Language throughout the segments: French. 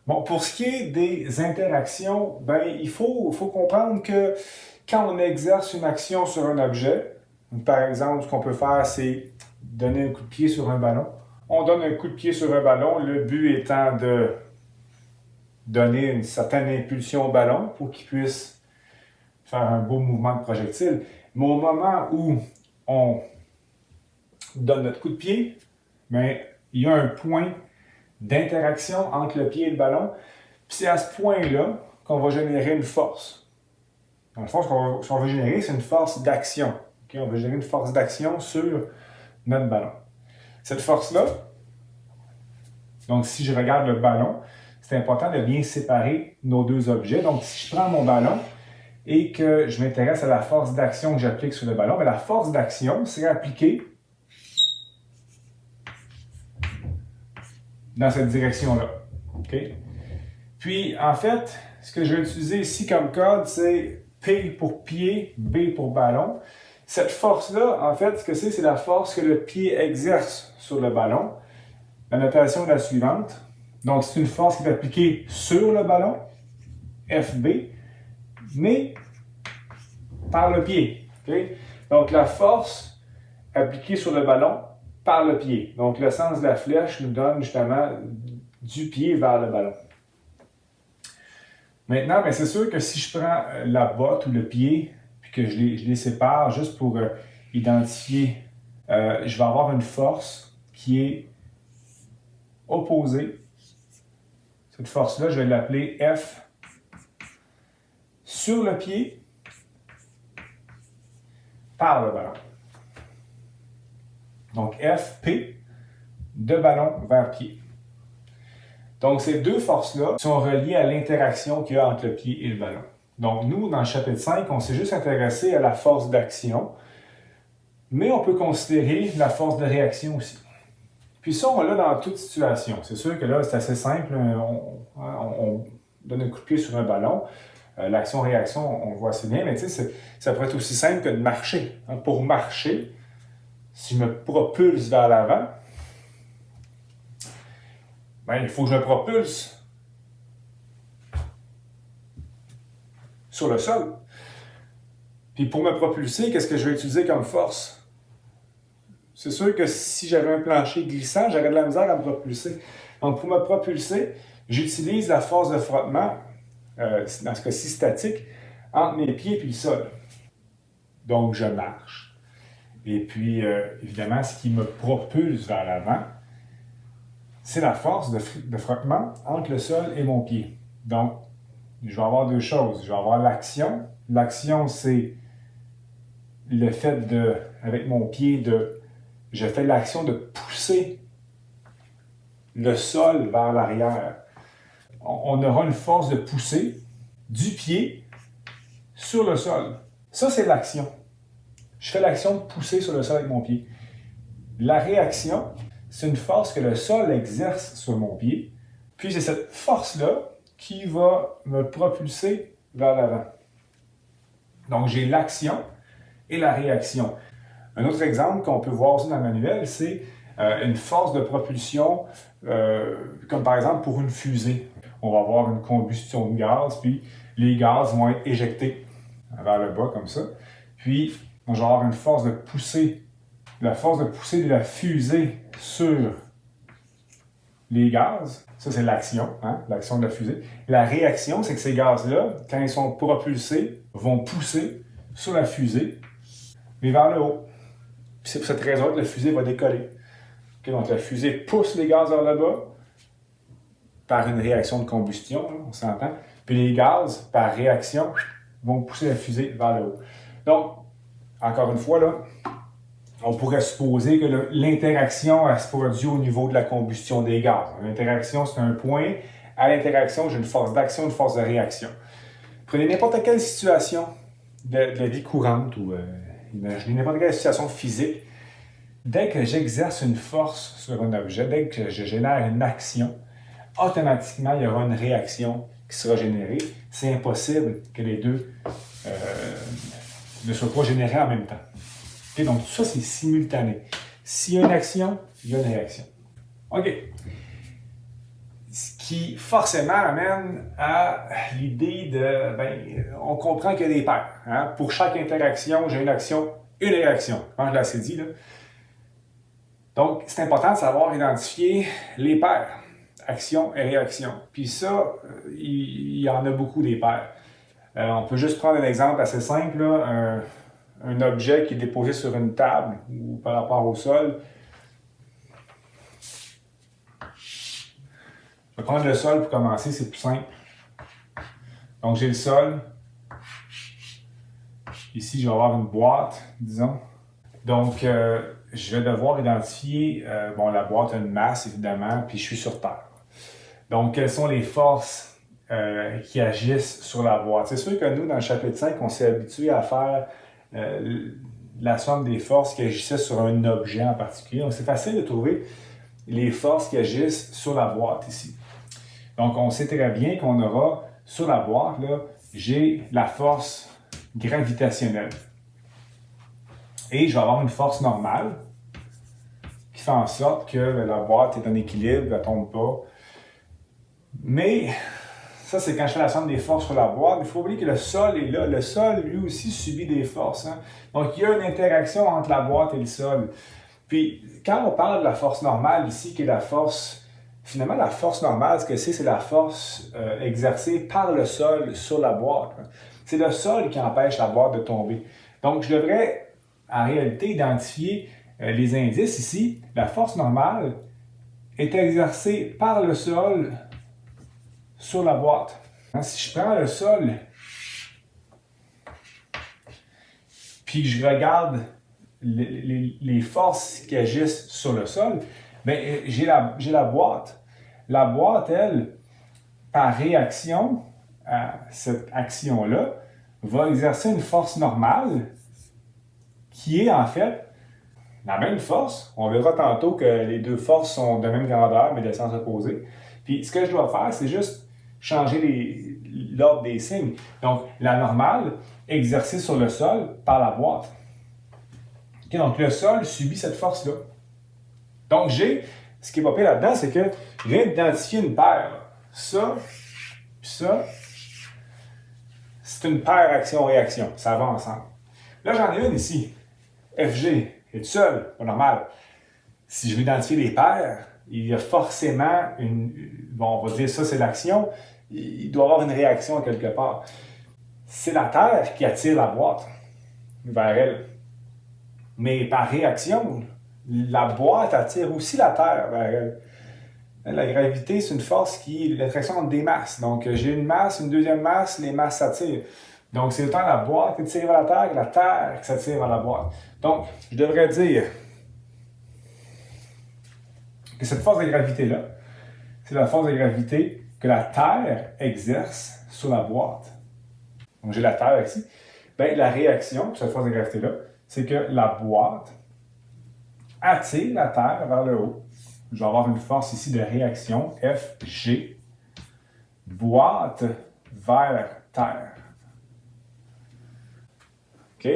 Bon, pour ce qui est des interactions, ben, il faut comprendre que quand on exerce une action sur un objet, par exemple, ce qu'on peut faire, c'est donner un coup de pied sur un ballon. On donne un coup de pied sur un ballon, le but étant de donner une certaine impulsion au ballon pour qu'il puisse faire un beau mouvement de projectile. Mais au moment où on donne notre coup de pied, bien, il y a un point d'interaction entre le pied et le ballon. Puis c'est à ce point-là qu'on va générer une force. Dans le fond, ce qu'on veut générer, c'est une force d'action. Okay? On veut générer une force d'action sur notre ballon. Cette force-là, donc si je regarde le ballon, c'est important de bien séparer nos deux objets. Donc si je prends mon ballon et que je m'intéresse à la force d'action que j'applique sur le ballon, bien, la force d'action, c'est appliquée dans cette direction-là. Okay? Puis, en fait, ce que je vais utiliser ici comme code, c'est P pour pied, B pour ballon. Cette force-là, en fait, ce que c'est la force que le pied exerce sur le ballon. La notation est la suivante. Donc, c'est une force qui est appliquée sur le ballon, FB, mais par le pied. Okay? Donc, la force appliquée sur le ballon par le pied. Donc, le sens de la flèche nous donne justement du pied vers le ballon. Maintenant, bien, c'est sûr que si je prends la botte ou le pied, puis que je les sépare juste pour identifier, je vais avoir une force qui est opposée. Cette force-là, je vais l'appeler F sur le pied par le ballon. Donc FP de ballon vers pied. Donc, ces deux forces-là sont reliées à l'interaction qu'il y a entre le pied et le ballon. Donc, nous, dans le chapitre 5, on s'est juste intéressé à la force d'action, mais on peut considérer la force de réaction aussi. Puis ça, on l'a dans toute situation. C'est sûr que là, c'est assez simple. On donne un coup de pied sur un ballon. L'action-réaction, on le voit assez bien, mais tu sais, ça pourrait être aussi simple que de marcher. Pour marcher, si je me propulse vers l'avant, bien, il faut que je me propulse sur le sol. Puis pour me propulser, qu'est-ce que je vais utiliser comme force? C'est sûr que si j'avais un plancher glissant, j'aurais de la misère à me propulser. Donc pour me propulser, j'utilise la force de frottement, dans ce cas-ci statique, entre mes pieds et le sol. Donc je marche. Et puis, évidemment, ce qui me propulse vers l'avant, c'est la force de frottement entre le sol et mon pied. Donc, je vais avoir deux choses. Je vais avoir l'action. L'action, c'est le fait de, avec mon pied, je fais l'action de pousser le sol vers l'arrière. On aura une force de pousser du pied sur le sol. Ça, c'est l'action. Je fais l'action de pousser sur le sol avec mon pied. La réaction, c'est une force que le sol exerce sur mon pied. Puis c'est cette force-là qui va me propulser vers l'avant. Donc j'ai l'action et la réaction. Un autre exemple qu'on peut voir aussi dans le manuel, c'est une force de propulsion, comme par exemple pour une fusée. On va avoir une combustion de gaz, puis les gaz vont être éjectés vers le bas comme ça. Puis on va avoir une force de poussée, la force de poussée de la fusée sur les gaz. Ça, c'est l'action, l'action de la fusée. La réaction, c'est que ces gaz-là, quand ils sont propulsés, vont pousser sur la fusée, mais vers le haut. Puis c'est pour cette raison que la fusée va décoller. Okay, donc la fusée pousse les gaz vers le bas par une réaction de combustion, là, on s'entend. Puis les gaz, par réaction, vont pousser la fusée vers le haut. Donc, encore une fois, là, on pourrait supposer que l'interaction se produit au niveau de la combustion des gaz. L'interaction, c'est un point. À l'interaction, j'ai une force d'action, une force de réaction. Prenez n'importe quelle situation de la vie courante ou imaginez n'importe quelle situation physique. Dès que j'exerce une force sur un objet, dès que je génère une action, automatiquement, il y aura une réaction qui sera générée. C'est impossible que les deux ne soient pas générés en même temps. Okay, donc, tout ça, c'est simultané. S'il y a une action, il y a une réaction. OK. Ce qui forcément amène à l'idée de, on comprend qu'il y a des paires. Hein? Pour chaque interaction, j'ai une action, une réaction. Comme je l'ai assez dit, là. Donc, c'est important de savoir identifier les paires, action et réaction. Puis ça, il y en a beaucoup des paires. On peut juste prendre un exemple assez simple, là, un objet qui est déposé sur une table ou par rapport au sol. Je vais prendre le sol pour commencer, c'est plus simple. Donc, j'ai le sol. Ici, je vais avoir une boîte, disons. Donc, je vais devoir identifier, la boîte a une masse, évidemment, puis je suis sur Terre. Donc, quelles sont les forces qui agissent sur la boîte? C'est sûr que nous, dans le chapitre 5, on s'est habitué à faire la somme des forces qui agissaient sur un objet en particulier. Donc, c'est facile de trouver les forces qui agissent sur la boîte ici. Donc, on sait très bien qu'on aura sur la boîte, là, j'ai la force gravitationnelle. Et je vais avoir une force normale qui fait en sorte que la boîte est en équilibre, elle ne tombe pas. Mais ça, c'est quand je fais la somme des forces sur la boîte. Il faut oublier que le sol est là. Le sol, lui aussi, subit des forces. Hein? Donc, il y a une interaction entre la boîte et le sol. Puis, quand on parle de la force normale ici, qui est la force... Finalement, la force normale, ce que c'est la force exercée par le sol sur la boîte. C'est le sol qui empêche la boîte de tomber. Donc, je devrais, en réalité, identifier les indices ici. La force normale est exercée par le sol sur la boîte. Si je prends le sol, puis je regarde les forces qui agissent sur le sol, j'ai la boîte. La boîte, elle, par réaction à cette action-là, va exercer une force normale qui est en fait la même force. On verra tantôt que les deux forces sont de même grandeur, mais de sens opposé. Puis ce que je dois faire, c'est juste changer l'ordre des signes. Donc, la normale exercée sur le sol par la boîte. Okay, donc, le sol subit cette force-là. Donc, ce qui est pas pire là-dedans, c'est que je viens d'identifier une paire. Ça, puis ça, c'est une paire action-réaction. Ça va ensemble. Là, j'en ai une ici. FG est seul, pas normal. Si je veux identifier les paires, il y a forcément on va dire ça, c'est l'action. Il doit y avoir une réaction quelque part. C'est la Terre qui attire la boîte vers elle. Mais par réaction, la boîte attire aussi la Terre vers elle. La gravité, c'est une force qui est l'attraction entre des masses. Donc, j'ai une masse, une deuxième masse, les masses s'attirent. Donc, c'est autant la boîte qui tire vers la Terre que la Terre qui s'attire vers la boîte. Donc, je devrais dire que cette force de gravité-là, c'est la force de gravité que la Terre exerce sur la boîte. Donc, j'ai la Terre ici. La réaction, pour cette force de gravité-là, c'est que la boîte attire la Terre vers le haut. Je vais avoir une force ici de réaction, FG, boîte vers Terre. OK?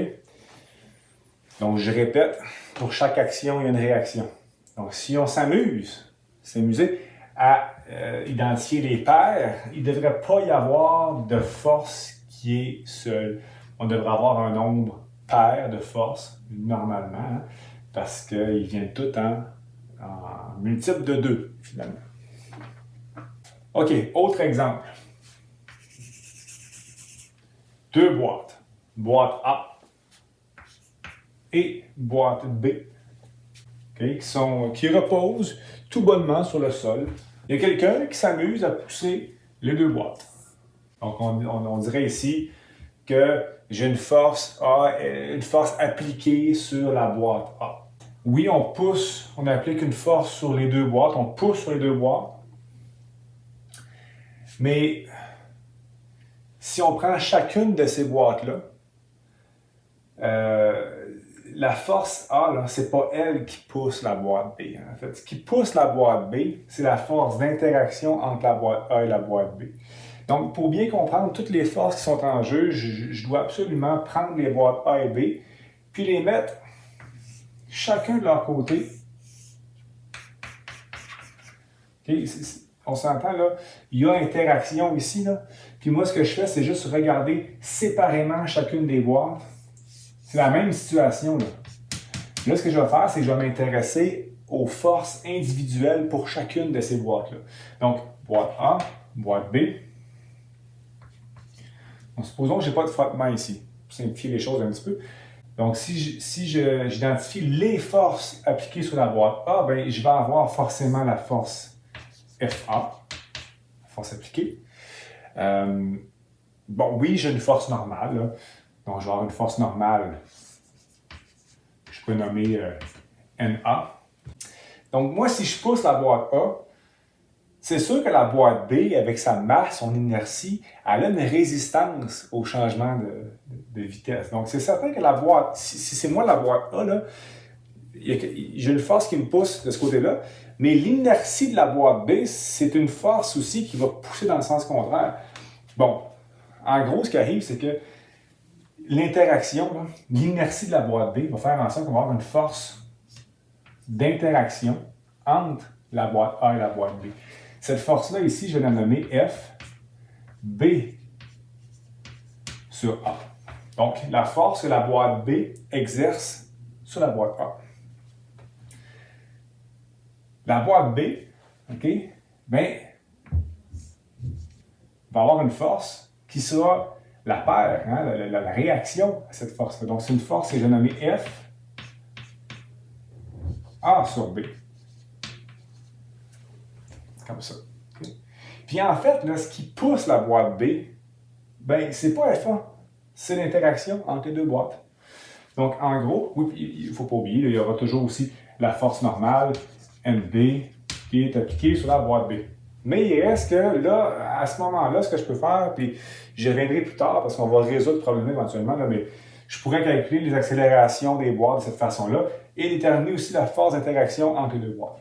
Donc, je répète, pour chaque action, il y a une réaction. Donc, si on s'amuser à identifier les paires, il ne devrait pas y avoir de force qui est seule. On devrait avoir un nombre pair de forces, normalement, hein, parce qu'ils viennent tous en multiple de 2, finalement. OK, autre exemple. 2 boîtes. Boîte A et boîte B. Okay, qui reposent tout bonnement sur le sol. Il y a quelqu'un qui s'amuse à pousser les 2 boîtes. Donc, on dirait ici que j'ai une force A, une force appliquée sur la boîte A. Oui, on applique une force sur les 2 boîtes, on pousse sur les 2 boîtes. Mais si on prend chacune de ces boîtes-là, la force A, ce n'est pas elle qui pousse la boîte B. En fait, ce qui pousse la boîte B, c'est la force d'interaction entre la boîte A et la boîte B. Donc, pour bien comprendre toutes les forces qui sont en jeu, je dois absolument prendre les boîtes A et B, puis les mettre chacun de leur côté. Okay? On s'entend, là, il y a interaction ici, là. Puis moi, ce que je fais, c'est juste regarder séparément chacune des boîtes. C'est la même situation, là. Là, ce que je vais faire, c'est que je vais m'intéresser aux forces individuelles pour chacune de ces boîtes-là. Donc, boîte A, boîte B. Donc, supposons que je n'ai pas de frottement ici, pour simplifier les choses un petit peu. Donc, si j'identifie les forces appliquées sur la boîte A, ben, je vais avoir forcément la force FA, la force appliquée. Bon, oui, j'ai une force normale, là. Donc, je vais avoir une force normale que je peux nommer NA. Donc, moi, si je pousse la boîte A, c'est sûr que la boîte B, avec sa masse, son inertie, elle a une résistance au changement de vitesse. Donc, c'est certain que la boîte, si c'est moi la boîte A, là, j'ai une force qui me pousse de ce côté-là, mais l'inertie de la boîte B, c'est une force aussi qui va pousser dans le sens contraire. Bon, en gros, ce qui arrive, c'est que l'interaction, l'inertie de la boîte B va faire en sorte qu'on va avoir une force d'interaction entre la boîte A et la boîte B. Cette force-là, ici, je vais la nommer F, B sur A. Donc, la force que la boîte B exerce sur la boîte A. La boîte B, OK, ben, va avoir une force qui sera la paire, hein, la réaction à cette force-là. Donc, c'est une force que je vais nommer F, A sur B. Comme ça. Okay. Puis en fait, là, ce qui pousse la boîte B, ben, c'est pas F1, c'est l'interaction entre les deux boîtes. Donc, en gros, oui, il ne faut pas oublier, là, il y aura toujours aussi la force normale, MB, qui est appliquée sur la boîte B. Mais il reste que là, à ce moment-là, ce que je peux faire, puis je reviendrai plus tard parce qu'on va résoudre le problème éventuellement, là, mais je pourrais calculer les accélérations des boîtes de cette façon-là et déterminer aussi la force d'interaction entre les deux boîtes.